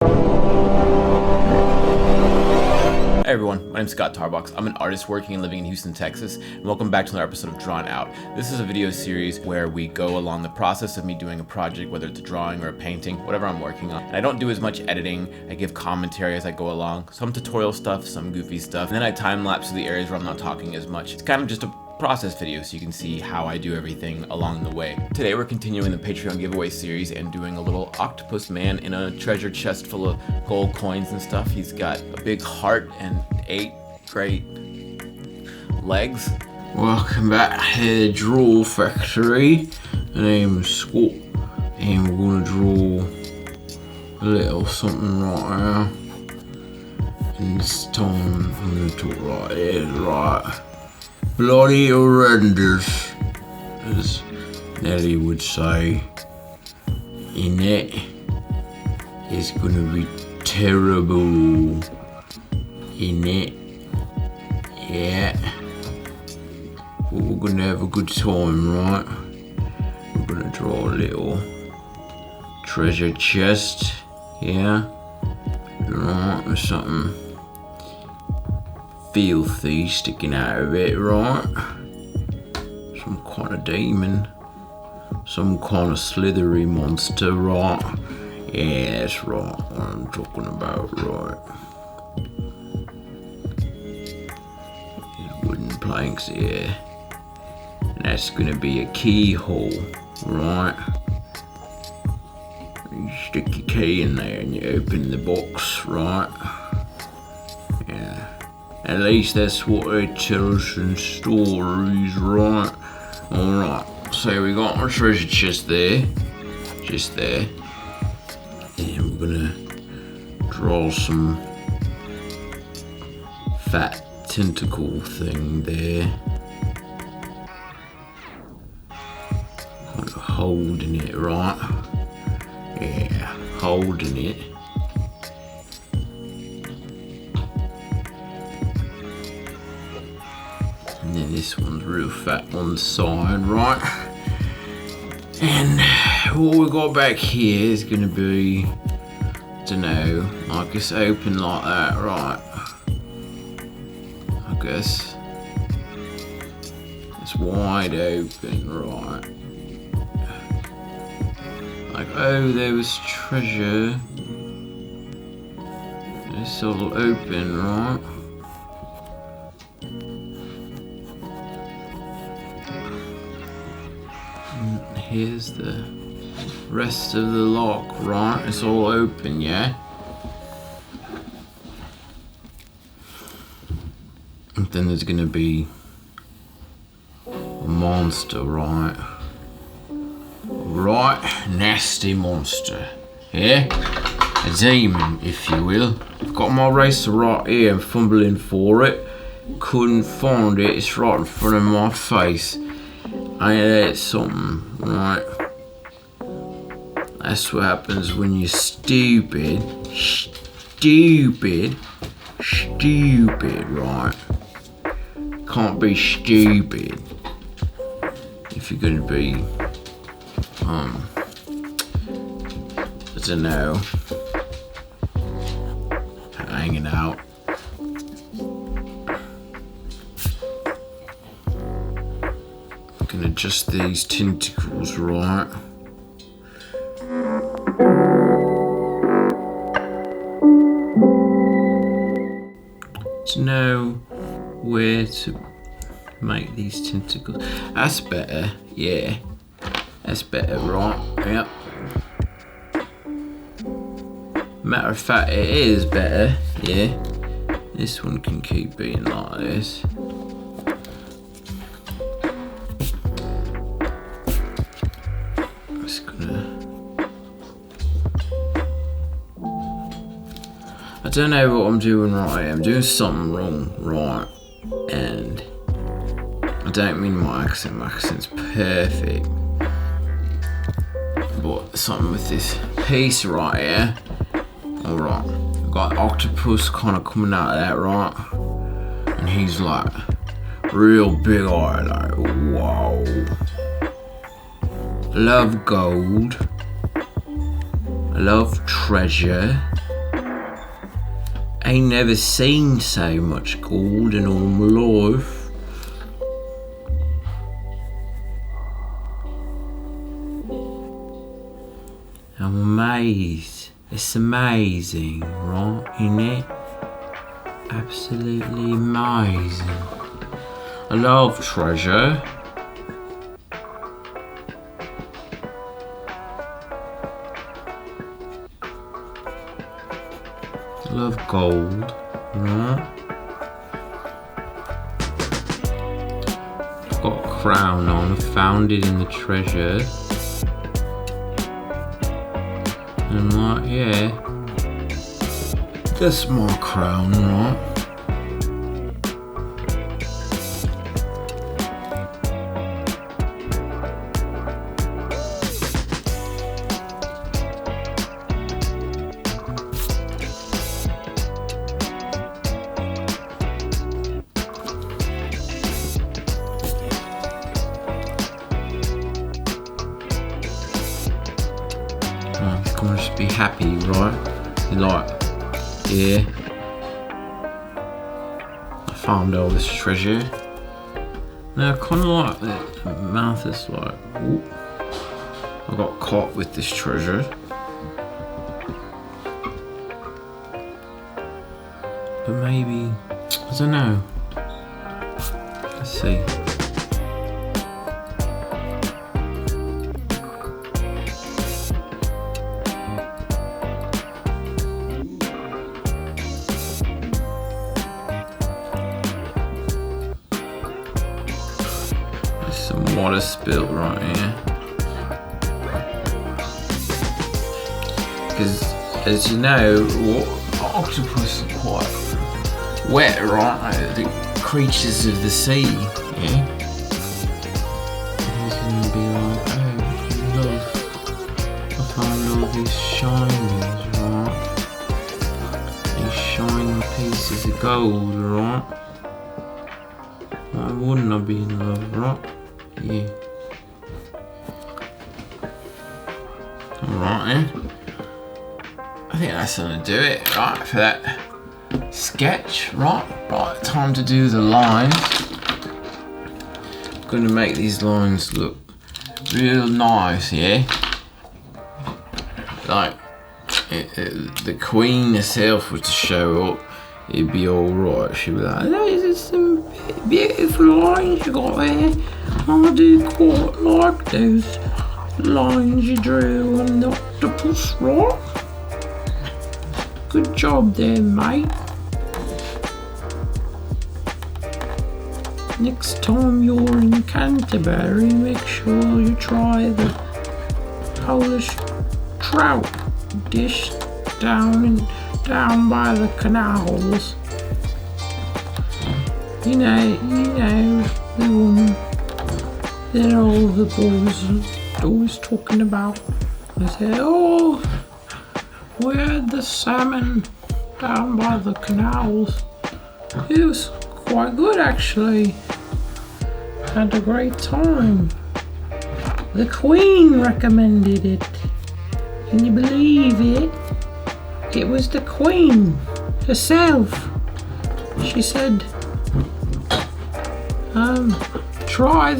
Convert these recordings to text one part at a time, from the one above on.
Hey everyone, my name's Scott Tarbox. I'm an artist working and living in Houston, Texas, and welcome back to another episode of Drawn Out. This is a video series where we go along the process of me doing a project, whether it's a drawing or a painting, whatever I'm working on. And I don't do as much editing. I give commentary as I go along, some tutorial stuff, some goofy stuff, and then I time-lapse to the areas where I'm not talking as much. It's kind of just a process video so you can see how I do everything along the way. Today we're continuing the Patreon giveaway series and doing a little octopus man in a treasure chest full of gold coins and stuff. He's got a big heart and 8 great legs. Welcome back to the Draw Factory. My name is Scott and we're gonna draw a little something right now. And this time I'm gonna talk like this, right? Bloody horrendous, as Nelly would say. In it, it's gonna be terrible. In it, yeah. But we're gonna have a good time, right? We're gonna draw a little treasure chest, yeah. Right, or something filthy sticking out of it, right? Some kind of demon, some kind of slithery monster, right? Yeah, that's right, what I'm talking about, right? These wooden planks here, and that's gonna be a keyhole, right? You stick your key in there and you open the box, right? Yeah. At least that's what they tell us in stories, right? Alright, so we got our treasure chest there. Just there. And we're gonna draw some fat tentacle thing there. Kind of holding it, right? Yeah, holding it. And then this one's real fat on the side, right? And what we got back here is gonna be, I don't know, like it's open like that, right? I guess it's wide open, right? Like, oh, there was treasure. It's all open, right? Here's the rest of the lock, right? It's all open, yeah? And then there's gonna be a monster, right? Right, nasty monster, yeah? A demon, if you will. I've got my eraser right here, I'm fumbling for it. Couldn't find it, it's right in front of my face. Ain't that something, right? That's what happens when you're stupid, right? Can't be stupid if you're gonna be, I don't know, hanging out. Can adjust these tentacles, right? To know where to make these tentacles. That's better, yeah. That's better, right? Yep. Matter of fact, it is better, yeah. This one can keep being like this. I don't know what I'm doing right here. I'm doing something wrong, right? And I don't mean my accent's perfect. But something with this piece right here. Alright, I've got an octopus kind of coming out of that, right? And he's like real big eye, like, whoa. Love gold. I love treasure. ain't never seen so much gold in all my life. I'm amazed. It's amazing, right? Isn't it? Absolutely amazing. I love treasure. I love gold, right? I've got a crown on, found it in the treasure. And I'm like, yeah, that's my crown, right? I'm gonna just be happy, right? Like, yeah, I found all this treasure. Now, I kind of like the mouth is like, ooh, I got caught with this treasure. But maybe, I don't know. Let's see. Some water spilled right here. Because, as you know, octopus are quite wet, right? The creatures of the sea, yeah? He's gonna be like, oh, look, I found all these shinies, right? These shiny pieces of gold, right? Why wouldn't I be in love, right? Yeah. Alright then. I think that's gonna do it, right, for that sketch, right? Right, time to do the lines. I'm gonna make these lines look real nice, yeah? Like, the queen herself was to show up, it'd be alright. She'd be like, those are some beautiful lines you got there. I do quite like those lines you drew on the octopus, right? Good job there, mate. Next time you're in Canterbury, make sure you try the Polish trout dish down by the canals. You know the one that all the boys are always talking about. They say, oh, we had the salmon down by the canals. It was quite good actually. Had a great time. The Queen recommended it. Can you believe it? It was the Queen herself. She said, try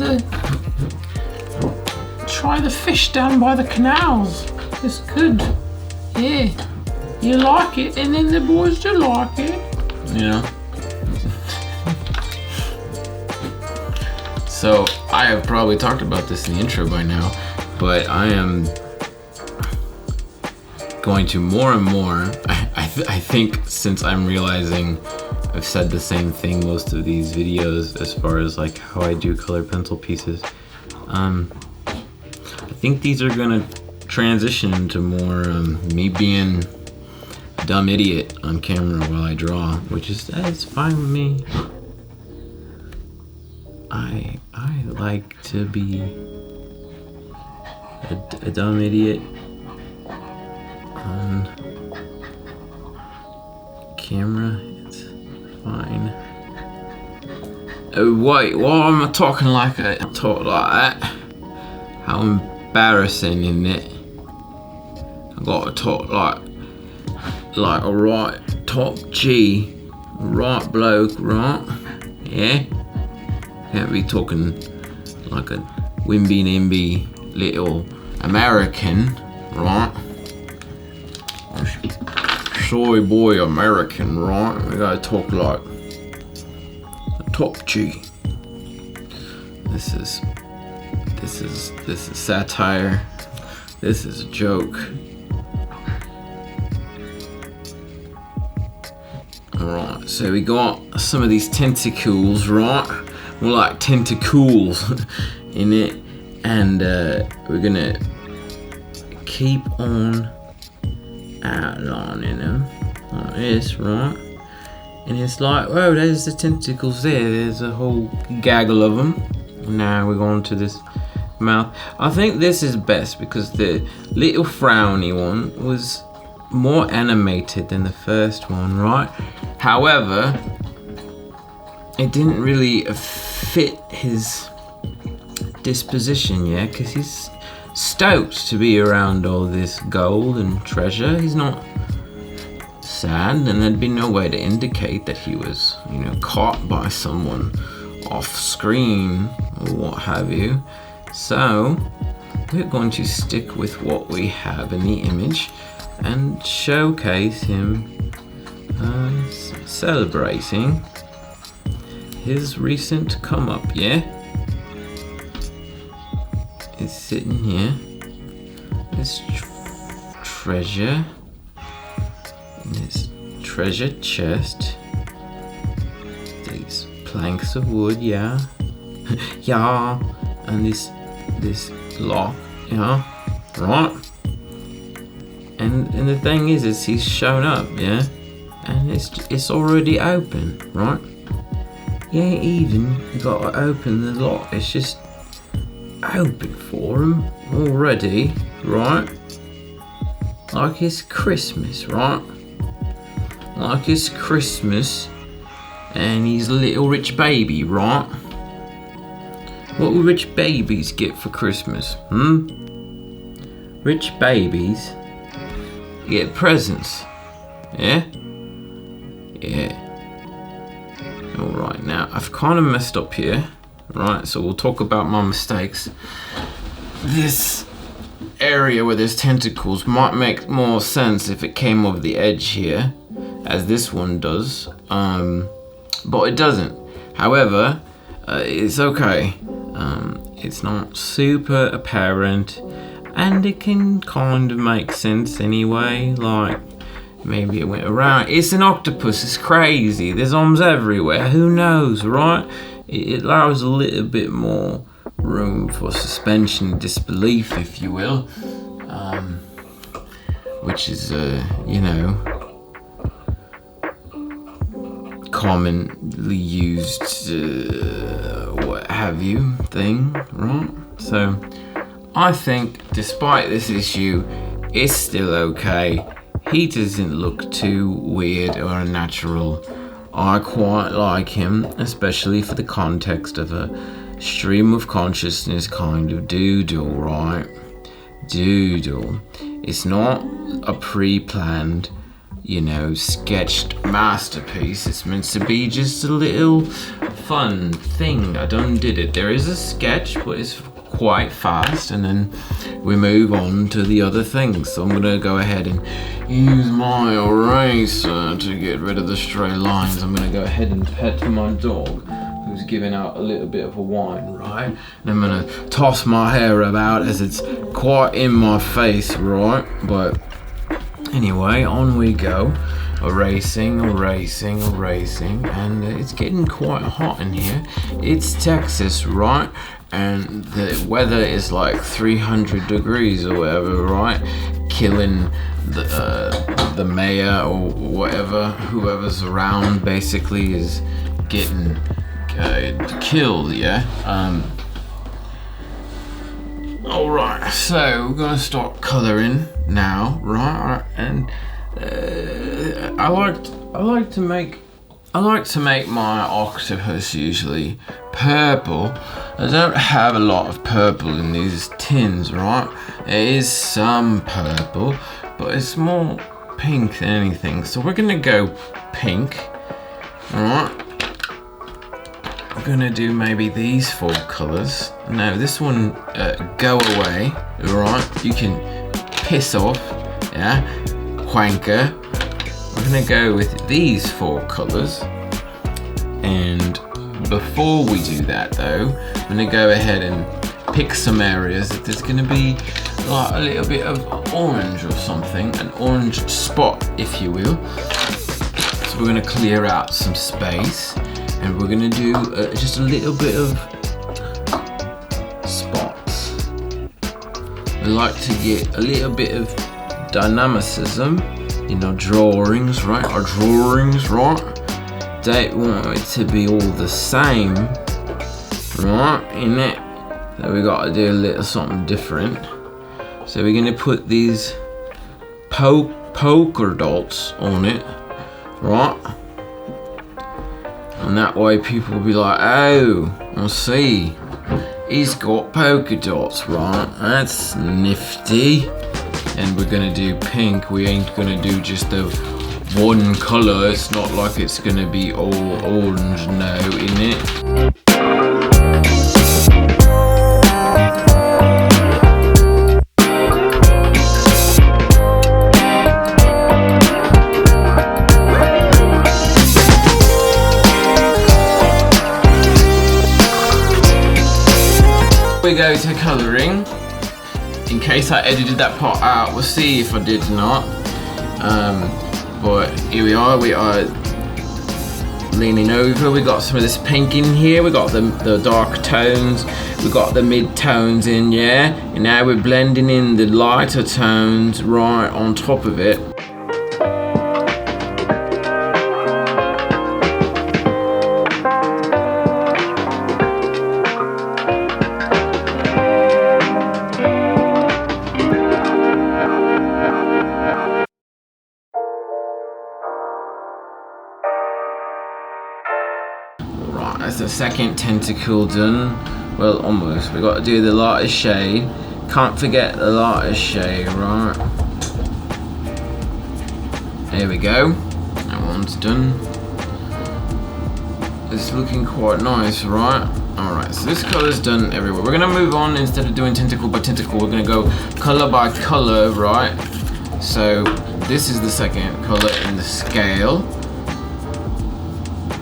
the fish down by the canals. It's good. Yeah. You like it, and then the boys do like it. You know? So, I have probably talked about this in the intro by now, but I am going to more and more, I think since I'm realizing I've said the same thing most of these videos as far as like how I do color pencil pieces. I think these are gonna transition into more me being a dumb idiot on camera while I draw, which is that's fine with me. I like to be a dumb idiot on camera. It's fine. Oh wait, why am I talking like I talk like that? How embarrassing, isn't it? I gotta talk like like a right top G, right bloke, right? Yeah? Can't be talking like a wimby nimby little American, right? Soy boy American, right? We gotta talk like a top G. This is satire. This is a joke. Alright, so we got some of these tentacles, right? More like tentacles in it, and we're gonna keep on outlining them like this, right? And it's like, whoa, there's the tentacles there. There's a whole gaggle of them. Now we're going to this mouth. I think this is best because the little frowny one was more animated than the first one, right? However, it didn't really fit his disposition, yeah, because he's stoked to be around all this gold and treasure. He's not sad, and there'd be no way to indicate that he was, you know, caught by someone off screen or what have you. So we're going to stick with what we have in the image and showcase him celebrating his recent come up, yeah? He's sitting here, this treasure in his treasure chest, these planks of wood, yeah, yeah, and this lock, yeah, right? And the thing is he's shown up, yeah, and it's already open, right? You ain't even got to open the lock. It's just open for him already, right? Like it's Christmas, right? Like it's Christmas, and he's a little rich baby, right? What will rich babies get for Christmas, Rich babies get presents, yeah? Yeah. Alright, now I've kind of messed up here, right? So we'll talk about my mistakes. This area where there's tentacles might make more sense if it came over the edge here, as this one does, but it doesn't. However, it's okay. It's not super apparent, and it can kind of make sense anyway, like maybe it went around. It's an octopus, it's crazy, there's arms everywhere, who knows, right? It allows a little bit more room for suspension of disbelief, if you will, which is, you know, commonly used, what have you, thing, right? So, I think, despite this issue, it's still okay. He doesn't look too weird or unnatural. I quite like him, especially for the context of a stream of consciousness kind of doodle, right? Doodle. It's not a pre-planned, you know, sketched masterpiece. It's meant to be just a little fun thing. I done did it. There is a sketch, but it's quite fast, and then we move on to the other things. So I'm gonna go ahead and use my eraser to get rid of the stray lines. I'm gonna go ahead and pet my dog, who's giving out a little bit of a whine, right? And I'm gonna toss my hair about as it's quite in my face, right? But anyway, on we go. Erasing, and it's getting quite hot in here. It's Texas, right? And the weather is like 300 degrees or whatever, right? Killing the mayor or whatever, whoever's around basically is getting killed, yeah? Alright, so we're gonna start coloring now, right? And I like to make my octopus usually purple. I don't have a lot of purple in these tins, right? There is some purple, but it's more pink than anything. So we're gonna go pink. Alright. We're gonna do maybe these 4 colours. Now this one, go away. Alright, you can piss off. Yeah, wanker. We're gonna go with these 4 colours. And before we do that though, I'm gonna go ahead and pick some areas that there's gonna be like a little bit of orange or something, an orange spot if you will. So we're gonna clear out some space and we're gonna do just a little bit of spots. We like to get a little bit of dynamicism in our drawings, right? Don't want it to be all the same, right? Innit? So we got to do a little something different. So we're gonna put these polka dots on it, right? And that way people will be like, oh, I see. He's got polka dots, right? That's nifty. And we're gonna do pink. We ain't gonna do just the one colour. It's not like it's gonna be all orange now, innit? We go to colouring. In case I edited that part out, we'll see if I did not. But here we are leaning over. We got some of this pink in here. We got the dark tones. We got the mid tones in, yeah. And now we're blending in the lighter tones right on top of it. That's the second tentacle done. Well, almost. We got to do the lightest shade. Can't forget the lightest shade, right? There we go. That one's done. It's looking quite nice, right? Alright, so this colour's done everywhere. We're gonna move on. Instead of doing tentacle by tentacle, we're gonna go colour by colour, right? So this is the second colour in the scale.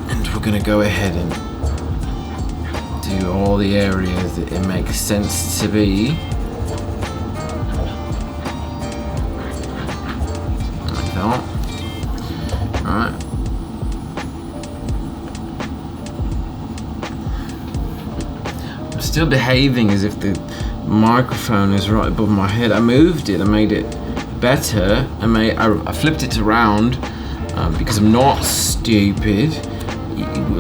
And we're gonna go ahead and do all the areas that it makes sense to be. Like that. Alright. I'm still behaving as if the microphone is right above my head. I moved it, I made it better. I flipped it around because I'm not stupid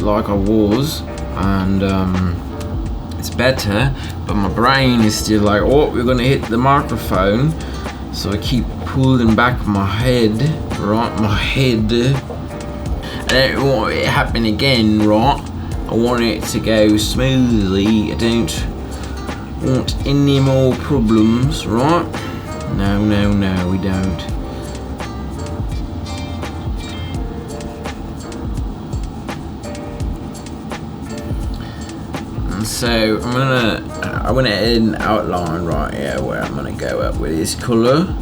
like I was. And it's better, but my brain is still like, oh, we're gonna hit the microphone, so I keep pulling back my head, right, I don't want it to happen again, right? I want it to go smoothly. I don't want any more problems, right? No, we don't. So I went ahead and outline right here where I'm gonna go up with this colour.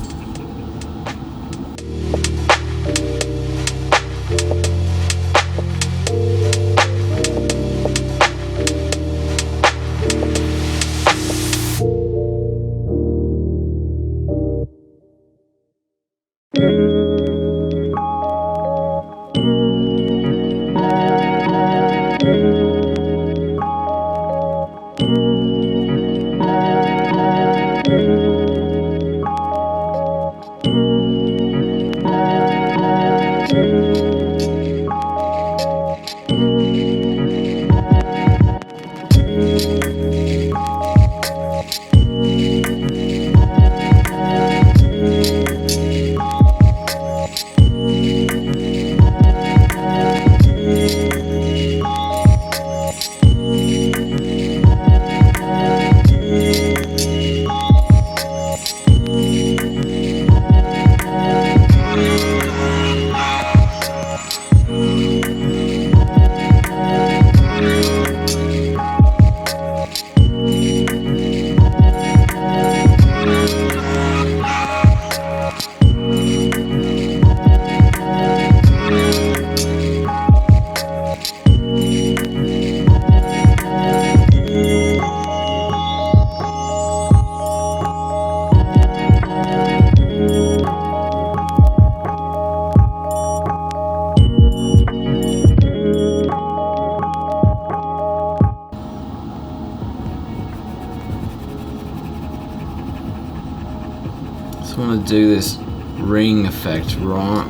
do this ring effect, right,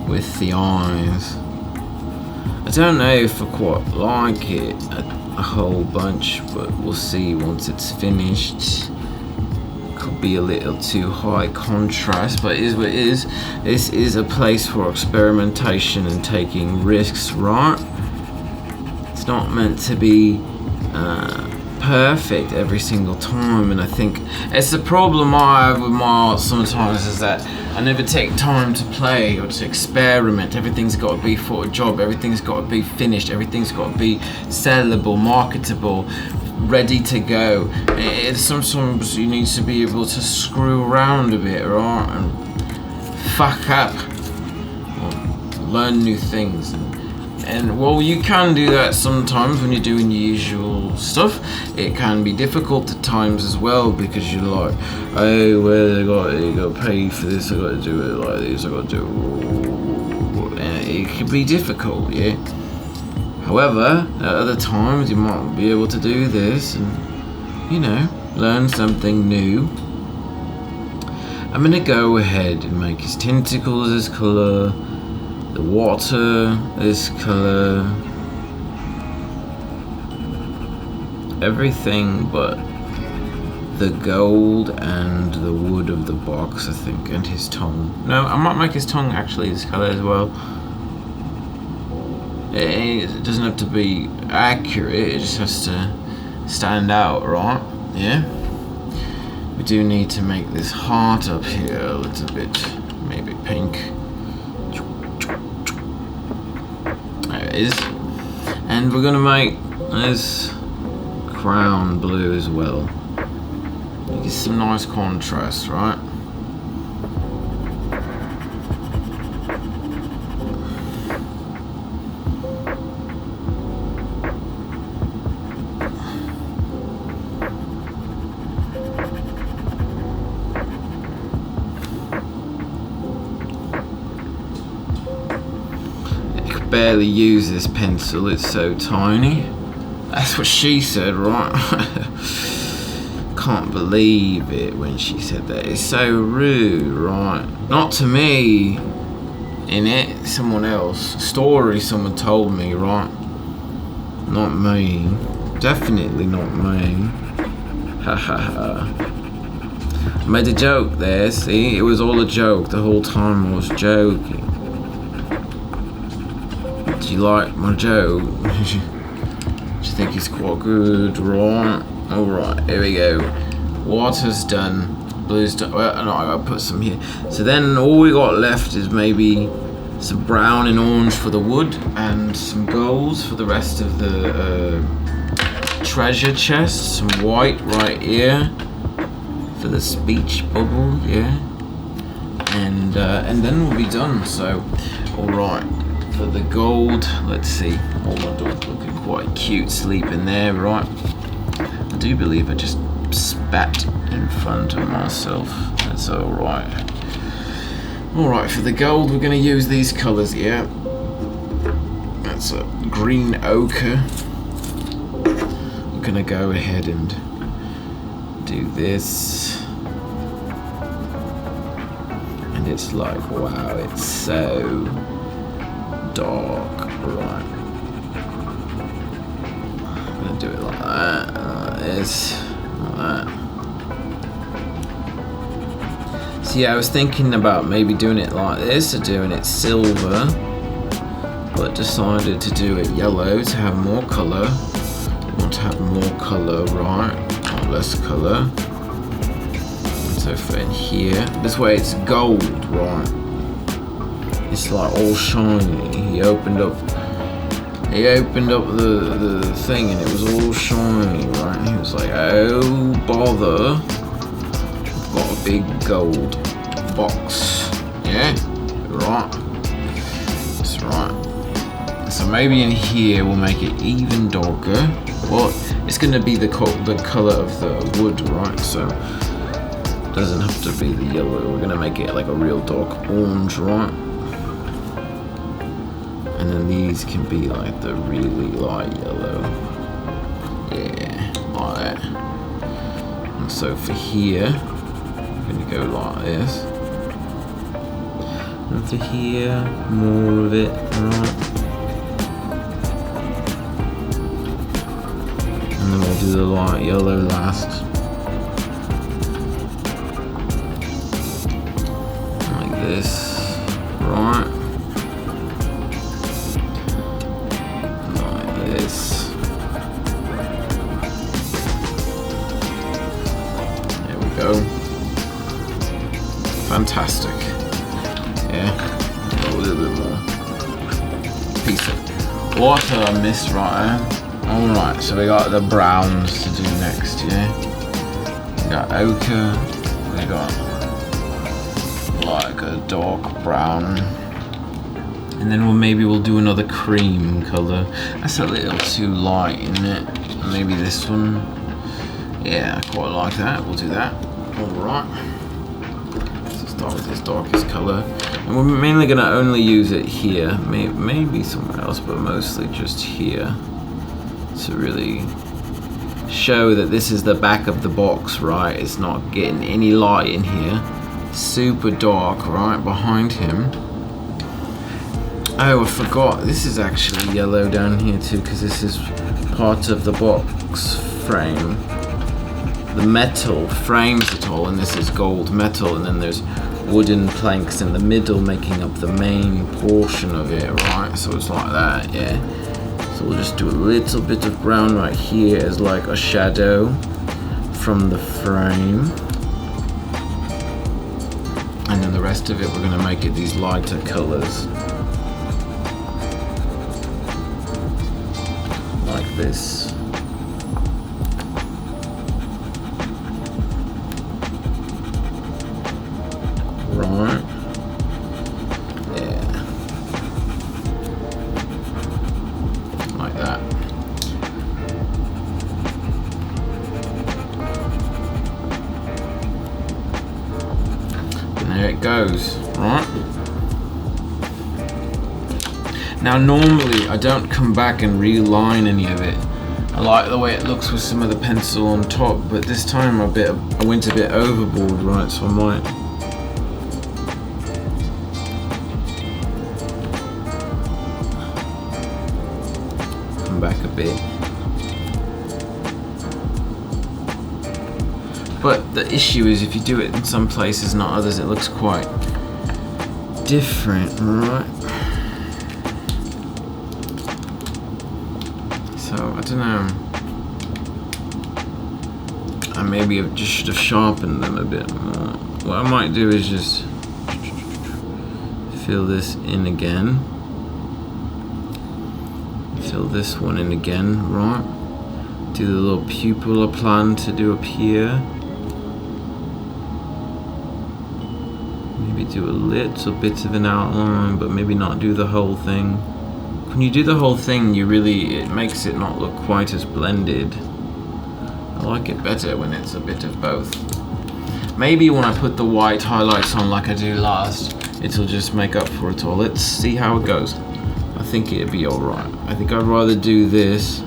with the eyes. I don't know if I quite like it a whole bunch, but we'll see once it's finished. Could be a little too high contrast, but it is what it is. This is a place for experimentation and taking risks, right? It's not meant to be perfect every single time, and I think it's the problem I have with my art sometimes, is that I never take time to play or to experiment. Everything's got to be for a job, everything's got to be finished, everything's got to be sellable, marketable, ready to go. Sometimes you need to be able to screw around a bit, right, and fuck up, or learn new things. And well, you can do that sometimes when you're doing your usual stuff. It can be difficult at times as well, because you're like, oh, well, you got to pay for this, I got to do it like this, I got to do it. And it can be difficult, yeah. However, at other times you might be able to do this and, you know, learn something new. I'm gonna go ahead and make his tentacles this color, the water this color, everything but the gold and the wood of the box, I think, and his tongue. No, I might make his tongue actually this color as well. It doesn't have to be accurate, it just has to stand out, right? Yeah? We do need to make this heart up here a little bit, maybe pink. There it is. And we're gonna make this crown blue as well. Get some nice contrast, right? Barely use this pencil, it's so tiny. That's what she said, right? Can't believe it when she said that. It's so rude, right? Not to me, in it, someone else. A story someone told me, right? Not me. Definitely not me. Ha ha ha. I made a joke there, see? It was all a joke the whole time I was joking. Do you like my joke? Do you think it's quite good, right? Alright, here we go. Water's done, blue's done. Well, no, I gotta put some here. So then all we got left is maybe some brown and orange for the wood, and some golds for the rest of the treasure chest. Some white right here for the speech bubble, yeah. And then we'll be done. So, alright. For the gold, let's see. Oh, my dog's looking quite cute sleeping there, right? I do believe I just spat in front of myself. That's alright. Alright, for the gold, we're going to use these colours, yeah. That's a green ochre. We're going to go ahead and do this. And it's like, wow, it's so dark, right? I'm gonna do it like that, like this, like that. See, I was thinking about maybe doing it like this, or doing it silver, but decided to do it yellow to have more colour. I want to have more colour, right? Or less colour. And so for in here, this way it's gold, right? It's like all shiny. He opened up the thing and it was all shiny, right? And he was like, oh bother, I've got a big gold box. Yeah, right. That's right. So maybe in here we'll make it even darker. Well, it's gonna be the color of the wood, right? So it doesn't have to be the yellow. We're gonna make it like a real dark orange, right? And then these can be like the really light yellow. Yeah, like that. And so for here, gonna go like this. Over here, more of it, right? And then we'll do the light yellow last. Like this, right? Like this. There we go. Fantastic. Yeah, a little bit more. Piece of water I missed right there. Alright, so we got the browns to do next, yeah? We got ochre, we got like a dark brown. And then we'll do another cream colour. That's a little too light, isn't it? Maybe this one. Yeah, I quite like that. We'll do that. Alright. Start with this darkest color, and we're mainly going to only use it here, maybe somewhere else, but mostly just here, to really show that this is the back of the box, right? It's not getting any light in here. Super dark, right, behind him. Oh, I forgot, this is actually yellow down here too, because this is part of the box frame. The metal frames it all, and this is gold metal, and then there's wooden planks in the middle making up the main portion of it, right? So it's like that, yeah. So we'll just do a little bit of brown right here as like a shadow from the frame, and then the rest of it we're going to make it these lighter colors, like this. Right. Yeah. Like that. And there it goes, right? Now normally I don't come back and reline any of it. I like the way it looks with some of the pencil on top, but this time I went a bit overboard, right? So I might back a bit. But the issue is if you do it in some places, not others, it looks quite different, right? So, I don't know. I maybe just should have sharpened them a bit more. What I might do is just fill this in again. Fill this one in again, right? Do the little pupil I plan to do up here. Maybe do a little bit of an outline, but maybe not do the whole thing. When you do the whole thing, it makes it not look quite as blended. I like it better when it's a bit of both. Maybe when I put the white highlights on like I do last, it'll just make up for it all. Let's see how it goes. I think it'd be alright. I think I'd rather do this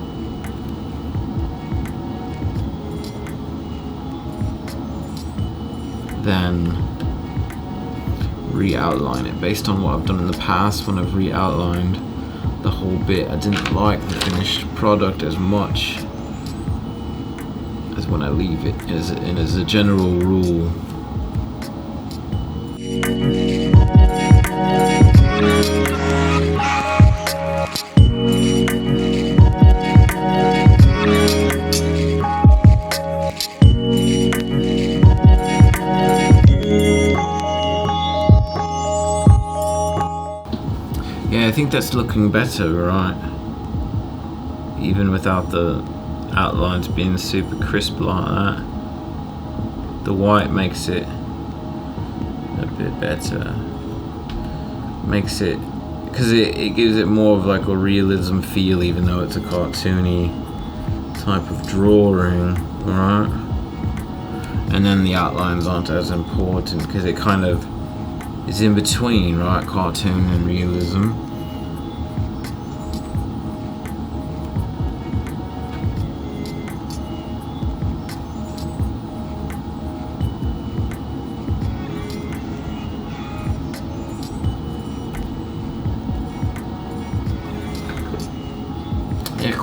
than re-outline it. Based on what I've done in the past, when I've re-outlined the whole bit, I didn't like the finished product as much as when I leave it, as a general rule. Yeah, I think that's looking better, right? Even without the outlines being super crisp like that. The white makes it a bit better. Makes it, because it gives it more of like a realism feel, even though it's a cartoony type of drawing, right? And then the outlines aren't as important because it kind of is in between, right? Cartoon and realism.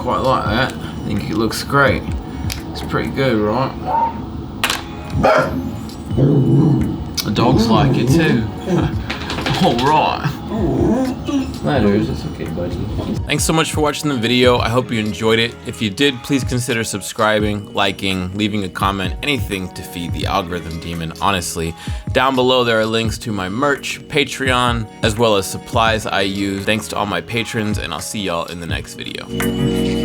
quite like that. I think it looks great. It's pretty good, right? The dogs like it too. Alright. Matters, it's okay, buddy. Thanks so much for watching the video. I hope you enjoyed it. If you did, please consider subscribing, liking, leaving a comment, anything to feed the algorithm demon, honestly. Down below there are links to my merch, Patreon, as well as supplies I use. Thanks to all my patrons, and I'll see y'all in the next video.